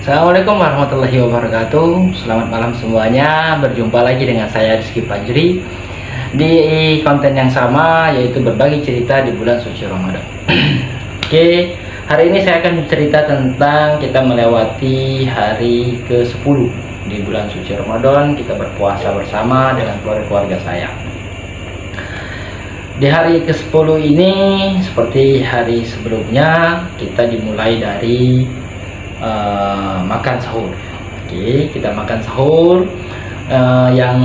Assalamualaikum warahmatullahi wabarakatuh. Selamat malam semuanya. Berjumpa lagi dengan saya Rizky Fajri di konten yang sama, yaitu berbagi cerita di bulan suci Ramadan. Oke, hari ini saya akan bercerita tentang kita melewati hari ke-10 di bulan suci Ramadan. Kita berpuasa bersama dengan keluarga saya. Di hari ke-10 ini, seperti hari sebelumnya, kita dimulai dari makan sahur. Oke, kita makan sahur. Yang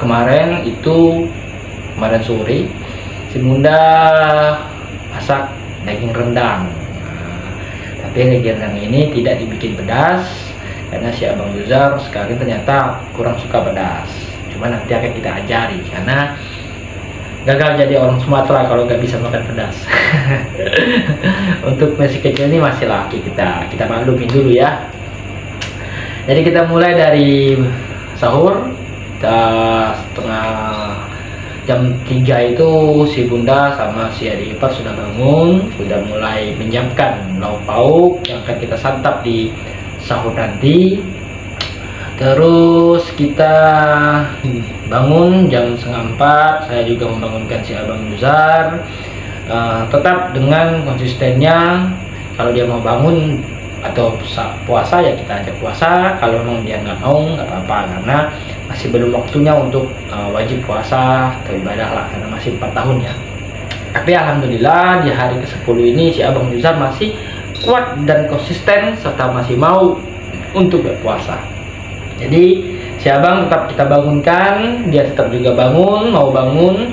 kemarin sore si Bunda masak daging rendang. Tapi daging rendang ini tidak dibikin pedas karena si Abang Yuzar sekarang ternyata kurang suka pedas. Cuma nanti akan kita ajari karena gagal jadi orang Sumatera kalau nggak bisa makan pedas. Untuk masih kecil ini masih laki, kita maklumin dulu ya. Jadi kita mulai dari sahur. Setengah jam 3 itu si Bunda sama si adik ipar sudah bangun, sudah mulai menyiapkan lauk pauk yang akan kita santap di sahur nanti. Terus kita bangun jam 3:30. Saya juga membangunkan si Abang Yuzar. Tetap dengan konsistennya, kalau dia mau bangun atau puasa ya kita ajak puasa. Kalau memang dia nggak mau, nggak apa-apa, karena masih belum waktunya untuk wajib puasa atau ibadah lah, karena masih 4 tahun ya. Tapi alhamdulillah di hari ke-10 ini si Abang Yuzar masih kuat dan konsisten serta masih mau untuk berpuasa. Jadi si Abang tetap kita bangunkan, dia tetap juga mau bangun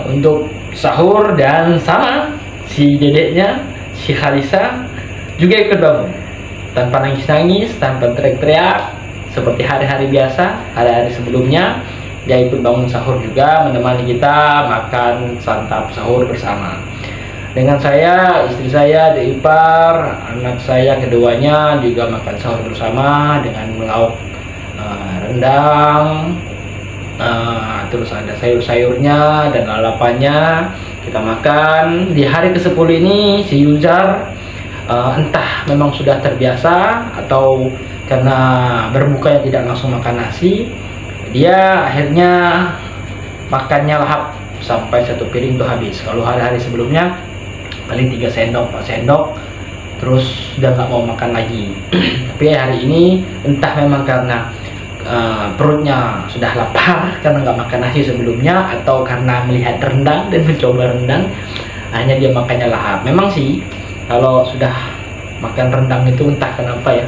untuk sahur, dan sama si dedeknya, si Khalisa juga ikut bangun tanpa nangis-nangis, tanpa teriak-teriak, seperti hari-hari biasa, hari-hari sebelumnya. Dia ikut bangun sahur juga, menemani kita makan santap sahur bersama. Dengan saya, istri saya, adik ipar, anak saya keduanya juga makan sahur bersama dengan lauk rendang, terus ada sayur-sayurnya dan lalapannya. Kita makan. Di hari ke-10 ini si Yuzar entah memang sudah terbiasa atau karena berbukanya tidak langsung makan nasi, dia akhirnya makannya lahap sampai 1 piring itu habis. Kalau hari-hari sebelumnya paling 3 sendok 4 sendok terus udah nggak mau makan lagi. Tapi hari ini entah memang karena perutnya sudah lapar karena nggak makan nasi sebelumnya, atau karena melihat rendang dan mencoba rendang, hanya dia makannya lahap. Memang sih kalau sudah makan rendang itu entah kenapa ya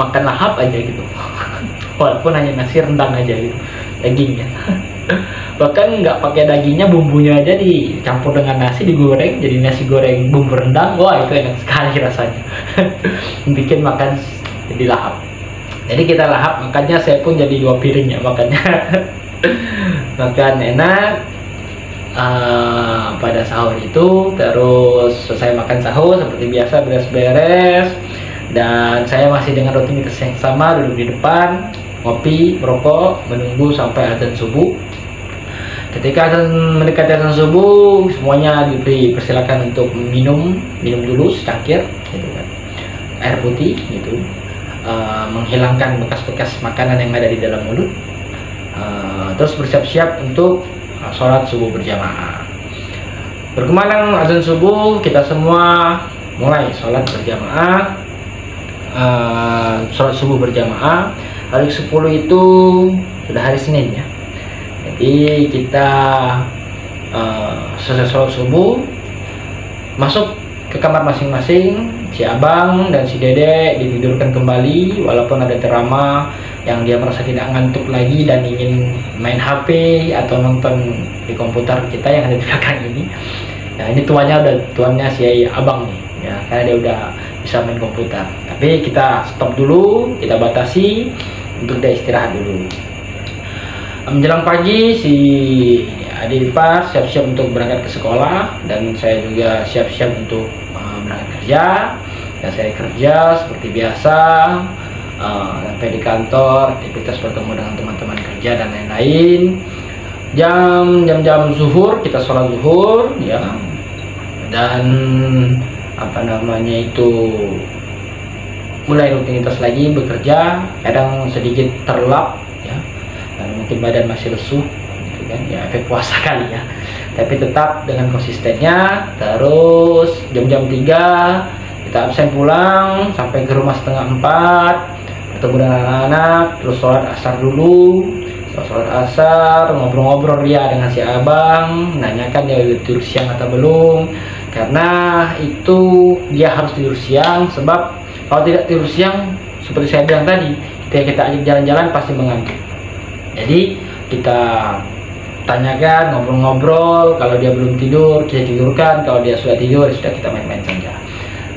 makan lahap aja gitu. Walaupun hanya nasi rendang aja gitu, dagingnya bahkan nggak pakai dagingnya, bumbunya aja dicampur dengan nasi, digoreng jadi nasi goreng bumbu rendang. Wah, itu enak sekali rasanya. Bikin makan jadi lahap. Jadi kita lahap, makanya saya pun jadi 2 piring ya makannya. Makan enak pada sahur itu. Terus selesai makan sahur seperti biasa, beres-beres, dan saya masih dengan rutinitas yang sama, duduk di depan ngopi, merokok, menunggu sampai azan subuh. Ketika mendekati azan subuh, semuanya diberi persilakan untuk minum dulu secangkir gitu kan, air putih gitu, menghilangkan bekas-bekas makanan yang ada di dalam mulut. Terus bersiap-siap untuk sholat subuh berjamaah. Berkumandang azan subuh, kita semua mulai sholat berjamaah, sholat subuh berjamaah. Hari ke-10 itu sudah hari Senin ya. Jadi kita selesai sholat subuh, masuk ke kamar masing-masing. Si Abang dan si Dede ditidurkan kembali, walaupun ada drama yang dia merasa tidak ngantuk lagi dan ingin main HP atau nonton di komputer kita yang ada di belakang ini. Nah, ini tuannya si Abang nih ya, karena dia udah bisa main komputer. Tapi kita stop dulu, kita batasi untuk dia istirahat dulu. Menjelang pagi, si adik ipar siap-siap untuk berangkat ke sekolah, dan saya juga siap-siap untuk berangkat kerja. Dan saya kerja seperti biasa, sampai di kantor, aktivitas bertemu dengan teman-teman kerja dan lain-lain. Jam zuhur kita sholat zuhur ya, dan apa namanya itu mulai rutinitas lagi bekerja, kadang sedikit terlelap ya, dan mungkin badan masih lesu gitu kan ya, efek puasa kali ya, tapi tetap dengan konsistennya. Terus jam-jam 3 kita absen pulang sampai ke rumah setengah 4, ketemu dengan anak-anak, terus sholat asar dulu. Sholat asar, ngobrol-ngobrol dia dengan si abang, nanyakan dia udah tidur siang atau belum, karena itu dia harus tidur siang, sebab kalau tidak tidur siang seperti saya bilang tadi, kita ajak jalan-jalan pasti mengantuk. Jadi kita tanyakan, ngobrol-ngobrol, kalau dia belum tidur kita tidurkan, kalau dia sudah tidur ya sudah, kita main-main saja.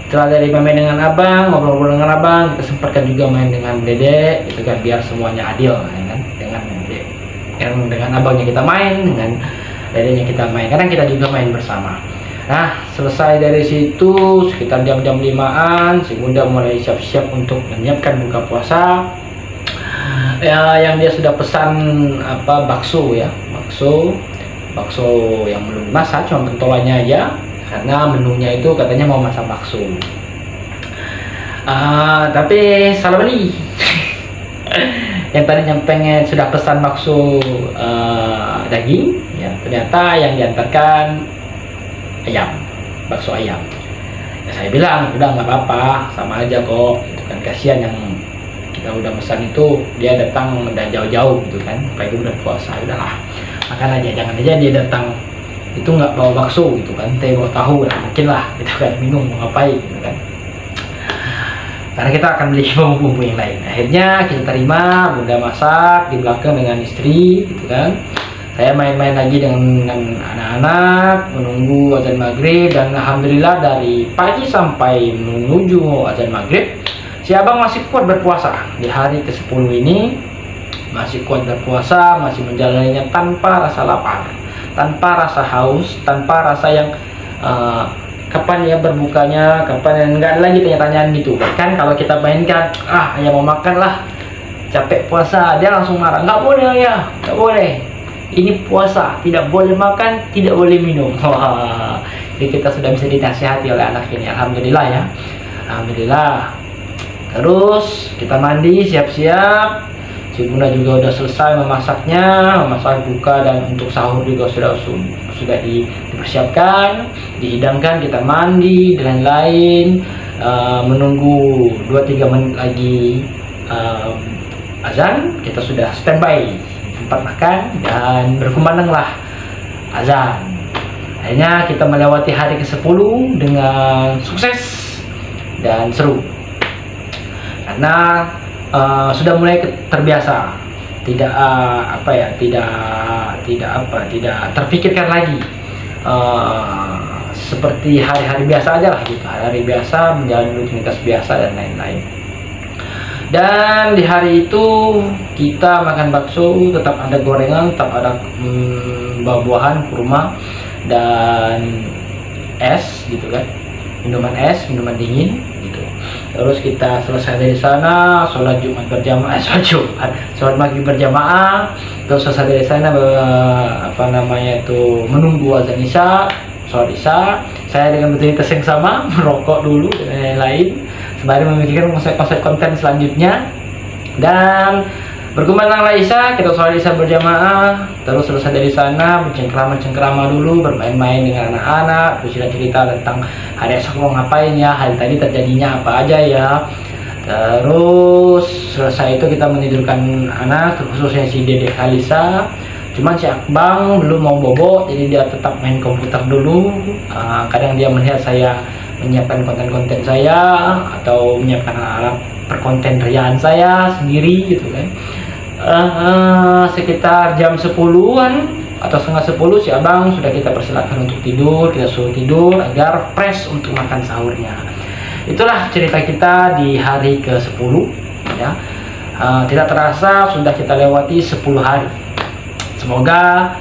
Setelah dari main dengan abang, ngobrol-ngobrol dengan abang, kita sempatkan juga main dengan dedek gitu kan, biar semuanya adil ya kan, dengan abangnya kita main, dengan dedeknya kita main, kadang kita juga main bersama. Nah, selesai dari situ sekitar jam-jam 5-an, si Bunda mulai siap-siap untuk menyiapkan buka puasa ya, yang dia sudah pesan apa, bakso ya, bakso yang belum dimasak, cuma pentolannya aja, karena menunya itu katanya mau masak bakso. Tapi salah beli. Yang tadinya pengen sudah pesan bakso daging ya, ternyata yang diantarkan ayam, bakso ayam. Ya, saya bilang udah nggak apa-apa, sama aja kok itu kan, kasihan yang kita udah pesan itu dia datang udah jauh-jauh gitu kan, apalagi udah puasa, udahlah makan aja, jangan aja dia datang itu nggak bawa bakso gitu kan, teh bawa tahu lah mungkin lah gitu kan, bingung mau ngapain gitu kan, karena kita akan beli bumbu-bumbu yang lain. Akhirnya kita terima, Bunda masak di belakang dengan istri gitu kan, saya main-main lagi dengan anak-anak menunggu azan maghrib. Dan alhamdulillah dari pagi sampai menuju azan maghrib si abang masih kuat berpuasa. Di hari ke-10 ini masih kuat berpuasa, masih menjalaninya tanpa rasa lapar, tanpa rasa haus, tanpa rasa yang kapan ya berbukanya, kapan, yang nggak ada lagi tanya-tanyaan gitu kan. Kalau kita mainkan ya mau makan lah, capek puasa, dia langsung marah, nggak boleh ya, nggak boleh, ini puasa, tidak boleh makan, tidak boleh minum. Wah, jadi kita sudah bisa dinasihati oleh anak ini, alhamdulillah ya, alhamdulillah. Terus kita mandi, siap-siap, si Bunda juga udah selesai memasaknya, memasak buka dan untuk sahur juga sudah dipersiapkan, dihidangkan, kita mandi dan lain-lain. Menunggu 2-3 menit lagi azan, kita sudah standby tempat makan dan berkumandanglah azan. Akhirnya kita melewati hari ke-10 dengan sukses dan seru, karena sudah mulai terbiasa, tidak tidak terpikirkan lagi, seperti hari-hari biasa aja lah gitu, hari-hari biasa, menjalani rutinitas biasa dan lain-lain. Dan di hari itu kita makan bakso, tetap ada gorengan, tetap ada buah-buahan, kurma dan es gitu kan, minuman es, minuman dingin gitu. Terus kita selesai dari sana, sholat Jumat berjamaah, sholat maghrib berjamaah. Terus selesai dari sana menunggu azan isya, sholat isya. Saya dengan rutinitas yang sama, merokok dulu dan lain-lain, sembari memikirkan konsep konten selanjutnya. Dan berkumandanglah isya, kita sholat isya berjamaah. Terus selesai dari sana, bercengkrama dulu, bermain-main dengan anak-anak, terus cerita tentang hari esok mau ngapain ya, hari tadi terjadinya apa aja ya. Terus selesai itu kita menidurkan anak, khususnya si Dedek Halisa. Cuman si Akbang belum mau bobo, jadi dia tetap main komputer dulu. Kadang dia melihat saya menyiapkan konten-konten saya, atau menyiapkan alat perkonten riaan saya sendiri gitu kan. Sekitar jam 10-an atau setengah 10 si abang sudah kita persilakan untuk tidur, kita suruh tidur agar fresh untuk makan sahurnya. Itulah cerita kita di hari ke-10 ya. Tidak terasa sudah kita lewati 10 hari. Semoga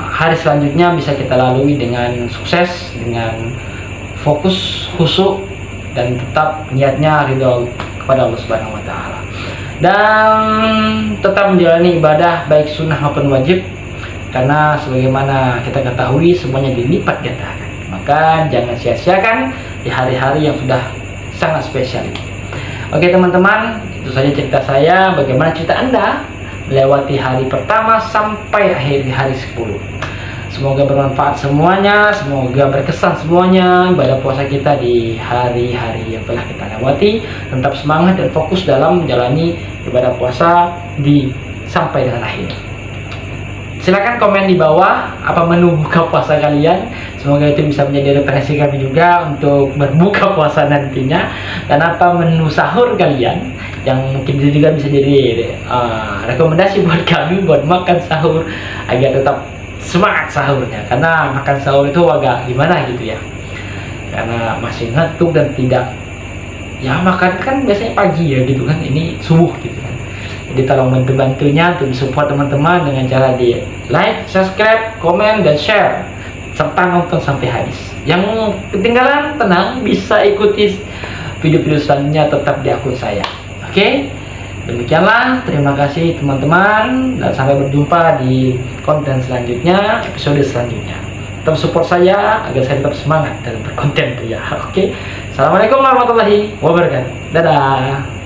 hari selanjutnya bisa kita lalui dengan sukses, dengan fokus, khusyuk, dan tetap niatnya ridho kepada Allah Subhanahu wa Ta'ala, dan tetap menjalani ibadah baik sunnah maupun wajib, karena sebagaimana kita ketahui semuanya dilipat gandakan. Maka jangan sia-siakan di hari-hari yang sudah sangat spesial ini. Oke teman-teman, itu saja cerita saya. Bagaimana cerita Anda melewati hari pertama sampai akhir hari 10. Semoga bermanfaat semuanya, semoga berkesan semuanya ibadah puasa kita di hari-hari yang telah kita lewati. Tetap semangat dan fokus dalam menjalani ibadah puasa sampai dengan akhir. Silahkan komen di bawah apa menu buka puasa kalian. Semoga itu bisa menjadi referensi kami juga untuk berbuka puasa nantinya. Dan apa menu sahur kalian yang mungkin juga bisa jadi rekomendasi buat kami buat makan sahur agar tetap semangat sahurnya. Karena makan sahur itu agak gimana gitu ya, karena masih ngantuk dan tidak, ya makan kan biasanya pagi ya gitu kan, ini subuh gitu kan. Jadi tolong bantu-bantunya untuk support teman-teman dengan cara di like, subscribe, komen, dan share, serta nonton sampai habis. Yang ketinggalan tenang, bisa ikuti video-video selanjutnya tetap di akun saya. Oke, demikianlah, terima kasih teman-teman, dan sampai berjumpa di konten selanjutnya, episode selanjutnya. Tetap support saya agar saya tetap semangat dalam berkonten ya. Oke, assalamualaikum warahmatullahi wabarakatuh. Dadah.